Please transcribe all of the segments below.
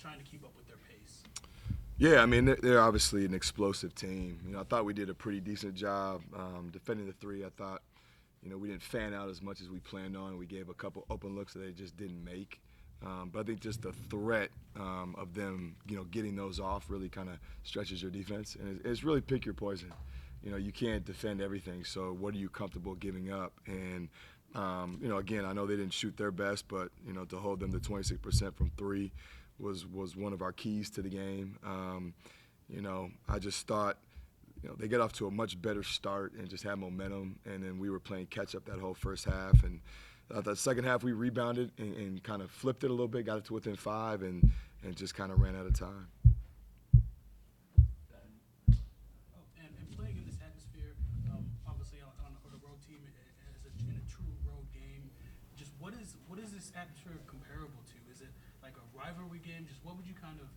trying to keep up with their pace? Yeah, I mean, they're obviously an explosive team. I thought we did a pretty decent job defending the three. I thought, we didn't fan out as much as we planned on. We gave a couple open looks that they just didn't make. But I think just the threat of them, getting those off really kind of stretches your defense. And it's really pick your poison. You can't defend everything. So what are you comfortable giving up? And, again, I know they didn't shoot their best, but, to hold them to 26% from three was one of our keys to the game. I just thought, they get off to a much better start and just had momentum. And then we were playing catch up that whole first half. And the second half, we rebounded and kind of flipped it a little bit, got it to within 5, and just kind of ran out of time. And playing in this atmosphere, obviously on a road team in a true road game, just what is this atmosphere comparable to? Is it like a rivalry game? Just what would you kind of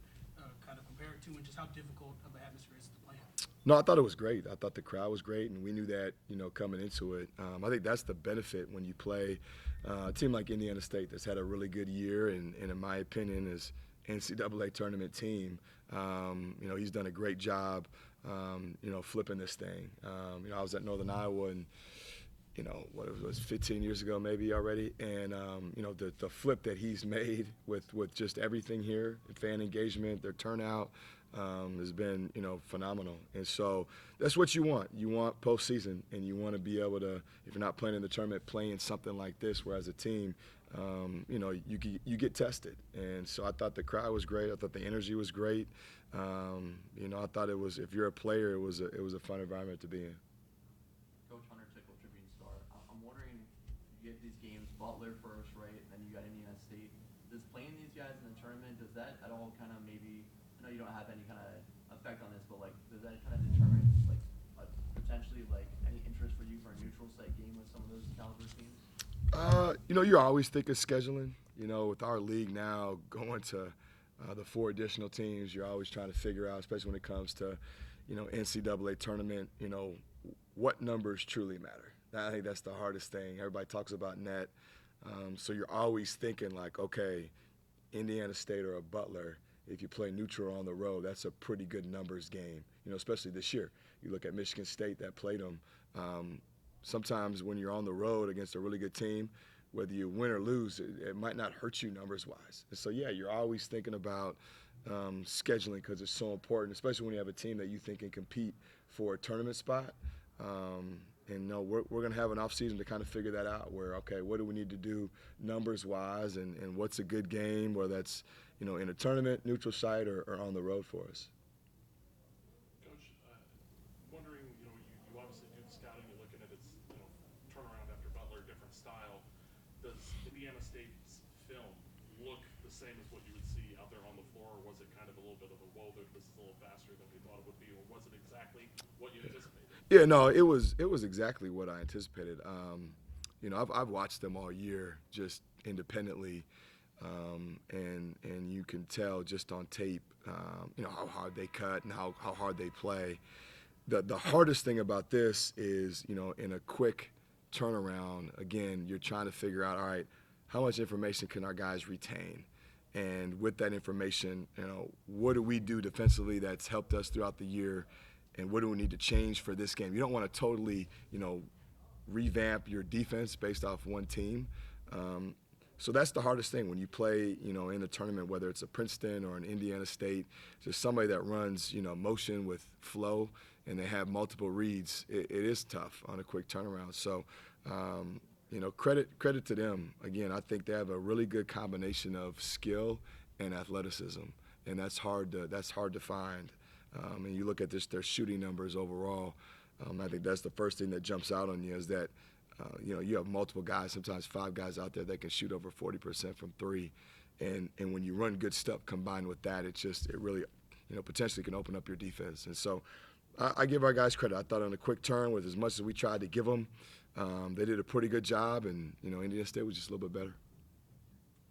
compare it to, and just how difficult of an atmosphere is it to play in? No, I thought it was great. I thought the crowd was great, and we knew that, coming into it. I think that's the benefit when you play a team like Indiana State that's had a really good year, and in my opinion is NCAA tournament team. He's done a great job, flipping this thing. I was at Northern Iowa and, what it was 15 years ago maybe already, and the flip that he's made with just everything here, fan engagement, their turnout, has been, phenomenal. And so that's what you want. You want postseason, and you want to be able to, if you're not playing in the tournament, play in something like this, where as a team, you get tested. And so I thought the crowd was great. I thought the energy was great. I thought it was, if you're a player, it was a fun environment to be in. Coach Hunter Tickle, Tribune Star. I'm wondering, you get these games, Butler first, right, and then you got Indiana State. Does playing these guys in the tournament, does that at all kind of maybe, I know you don't have any kind of effect on this, but does that kind of determine potentially any interest for you for a neutral site game with some of those caliber teams? You always think of scheduling. With our league now going to the 4 additional teams, you're always trying to figure out, especially when it comes to, NCAA tournament, what numbers truly matter. I think that's the hardest thing. Everybody talks about net. So you're always thinking okay, Indiana State or a Butler, if you play neutral on the road, that's a pretty good numbers game, especially this year. You look at Michigan State that played them. Sometimes when you're on the road against a really good team, whether you win or lose, it might not hurt you numbers-wise. And so, yeah, you're always thinking about scheduling because it's so important, especially when you have a team that you think can compete for a tournament spot. We're going to have an off-season to kind of figure that out where, okay, what do we need to do numbers-wise and what's a good game, whether that's, in a tournament, neutral site, or on the road for us. Coach, wondering, you obviously do the scouting, you're looking at its, turnaround after Butler, different style. Does Indiana State's film look the same as what you would see out there on the floor, or was it kind of a little bit of a whoa, this is a little faster than we thought it would be, or was it exactly what you anticipated? Yeah, no, it was exactly what I anticipated. I've watched them all year just independently, and you can tell just on tape, how hard they cut and how hard they play. The hardest thing about this is, in a quick turnaround, again, you're trying to figure out, all right, how much information can our guys retain? And with that information, what do we do defensively that's helped us throughout the year? And what do we need to change for this game? You don't want to totally, revamp your defense based off one team. So that's the hardest thing when you play, in a tournament, whether it's a Princeton or an Indiana State, just somebody that runs, motion with flow and they have multiple reads. It is tough on a quick turnaround. So, credit to them. Again, I think they have a really good combination of skill and athleticism, and that's hard to find. And you look at their shooting numbers overall. I think that's the first thing that jumps out on you is that, you have multiple guys, sometimes 5 guys out there that can shoot over 40% from 3. And when you run good stuff combined with that, it really, potentially can open up your defense. And so I give our guys credit. I thought on a quick turn, with as much as we tried to give them, they did a pretty good job. And, Indiana State was just a little bit better.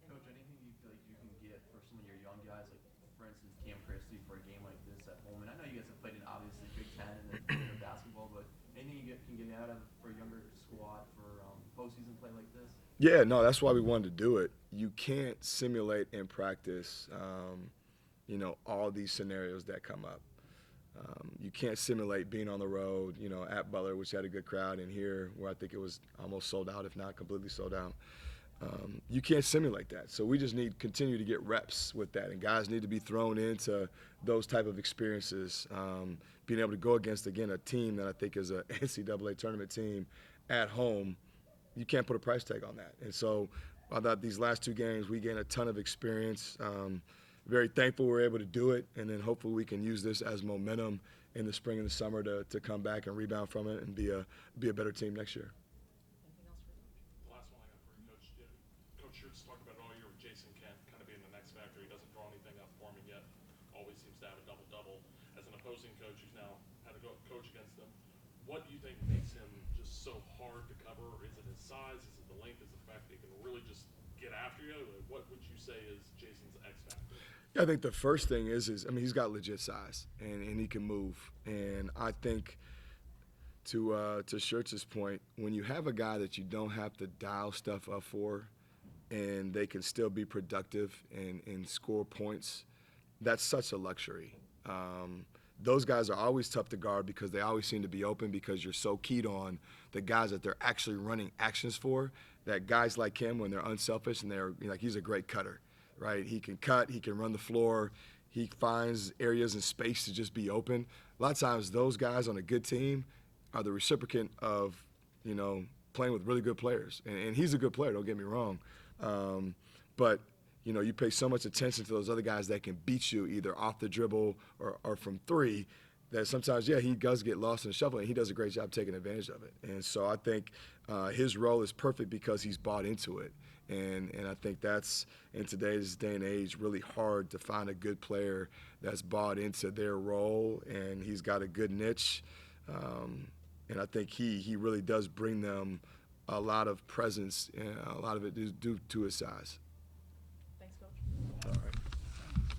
Coach, anything you feel like you can get for some of your young guys, like, for instance, Cam Christie for a game like this at home? And I know you guys have played in, obviously, Big Ten and then basketball, but anything you can get out of for a younger squad for postseason play like this? Yeah, no, that's why we wanted to do it. You can't simulate in practice all these scenarios that come up. You can't simulate being on the road, at Butler, which had a good crowd, and here, where I think it was almost sold out, if not completely sold out. You can't simulate that. So we just need continue to get reps with that, and guys need to be thrown into those type of experiences. Being able to go against, again, a team that I think is a NCAA tournament team at home, you can't put a price tag on that. And so I thought these last 2 games we gained a ton of experience. Very thankful we're able to do it, and then hopefully we can use this as momentum in the spring and the summer to come back and rebound from it and be a better team next year. Anything else for Coach? The last one I got for you, Coach. Coach Schertz talked about it all year with Jason Kent kind of being the next factor. He doesn't draw anything up for him, and yet always seems to have a double-double. As an opposing coach who's now had to go coach against him, what do you think makes him just so hard to cover? Is it his size? Is it the length? Is it the fact that he can really just get after you? What would you say is Jason's X factor? Yeah, I think the first thing is he's got legit size and he can move. And I think to Schertz's point, when you have a guy that you don't have to dial stuff up for and they can still be productive and score points, that's such a luxury. Those guys are always tough to guard because they always seem to be open because you're so keyed on the guys that they're actually running actions for, that guys like him, when they're unselfish and he's a great cutter. Right, he can cut, he can run the floor, he finds areas and space to just be open. A lot of times those guys on a good team are the reciprocant of, playing with really good players. And he's a good player, don't get me wrong. But, you pay so much attention to those other guys that can beat you either off the dribble or from 3 that sometimes, he does get lost in the shuffle, and he does a great job taking advantage of it. And so I think his role is perfect because he's bought into it. And I think that's, in today's day and age, really hard to find a good player that's bought into their role, and he's got a good niche. And I think he really does bring them a lot of presence, and a lot of it is due to his size.